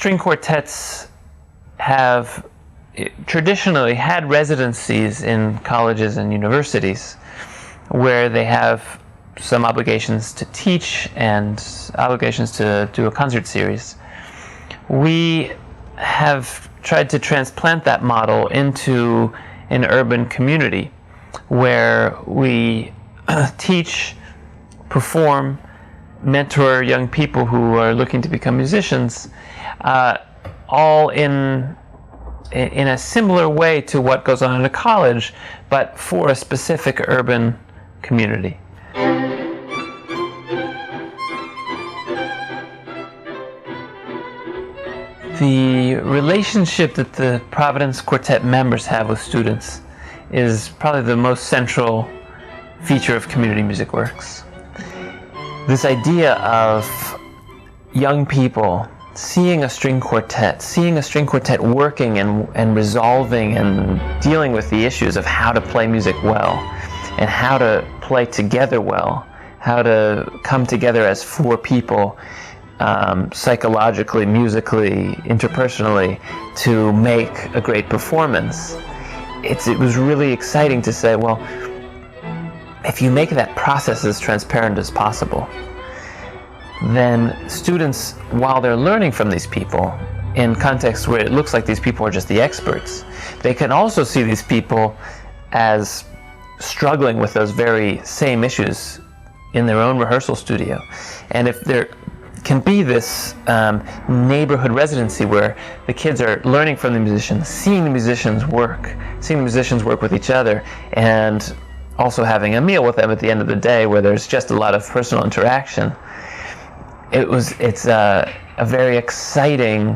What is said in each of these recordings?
String quartets have traditionally had residencies in colleges and universities where they have some obligations to teach and obligations to do a concert series. We have tried to transplant that model into an urban community where we teach, perform, mentor young people who are looking to become musicians, all in a similar way to what goes on in a college, but for a specific urban community. The relationship that the Providence Quartet members have with students is probably the most central feature of Community MusicWorks. This idea of young people seeing a string quartet working and resolving and dealing with the issues of how to play music well and how to play together well, how to come together as four people, psychologically, musically, interpersonally, to make a great performance. It was really exciting to say, well, if you make that process as transparent as possible, then students, while they're learning from these people in contexts where it looks like these people are just the experts, they can also see these people as struggling with those very same issues in their own rehearsal studio. And if there can be this neighborhood residency where the kids are learning from the musicians, seeing the musicians work with each other, and also having a meal with them at the end of the day where there's just a lot of personal interaction, it's a very exciting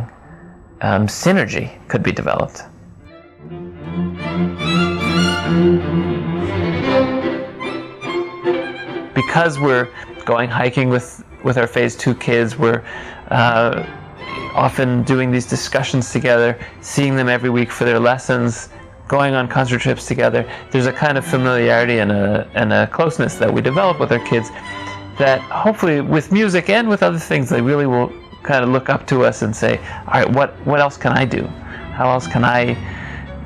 synergy could be developed. Because we're going hiking with our Phase 2 kids, we're often doing these discussions together, seeing them every week for their lessons, going on concert trips together. There's a kind of familiarity and a closeness that we develop with our kids that hopefully with music and with other things, they really will kind of look up to us and say, all right, what else can I do? How else can I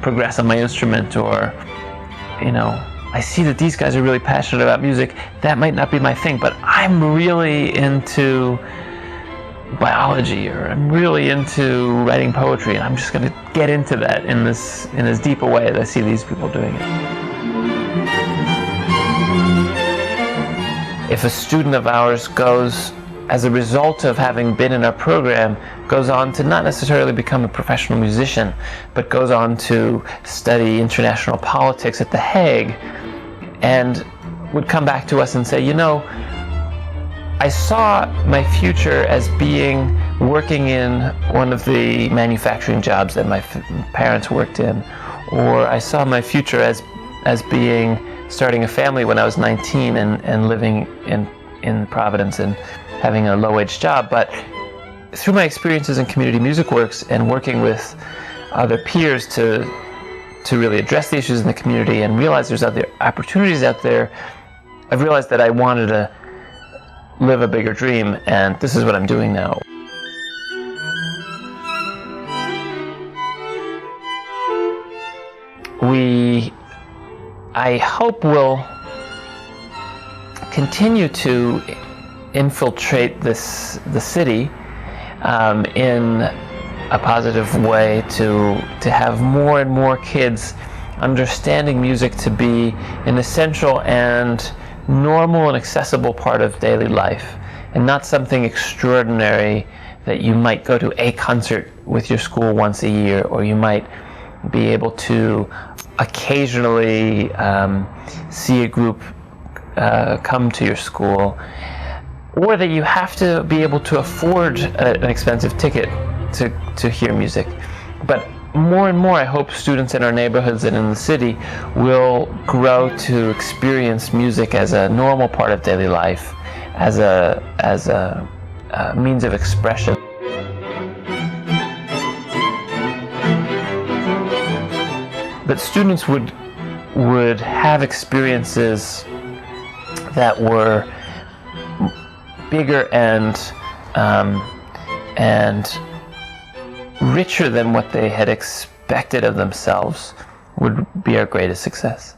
progress on my instrument? Or, you know, I see that these guys are really passionate about music. That might not be my thing, but I'm really into biology, or I'm really into writing poetry, and I'm just going to get into that in as deep a way as I see these people doing it. If a student of ours goes, as a result of having been in our program, goes on to not necessarily become a professional musician, but goes on to study international politics at The Hague, and would come back to us and say, you know, I saw my future as being working in one of the manufacturing jobs that my parents worked in, or I saw my future as being starting a family when I was 19 and living in Providence and having a low-wage job. But through my experiences in Community MusicWorks and working with other peers to really address the issues in the community and realize there's other opportunities out there, I've realized that I wanted to live a bigger dream, and this is what I'm doing now. I hope will continue to infiltrate the city in a positive way, to have more and more kids understanding music to be an essential and normal and accessible part of daily life, and not something extraordinary that you might go to a concert with your school once a year, or you might be able to occasionally see a group come to your school, or that you have to be able to afford an expensive ticket to hear music. But more and more, I hope students in our neighborhoods and in the city will grow to experience music as a normal part of daily life, as a means of expression. That students would have experiences that were bigger and richer than what they had expected of themselves would be our greatest success.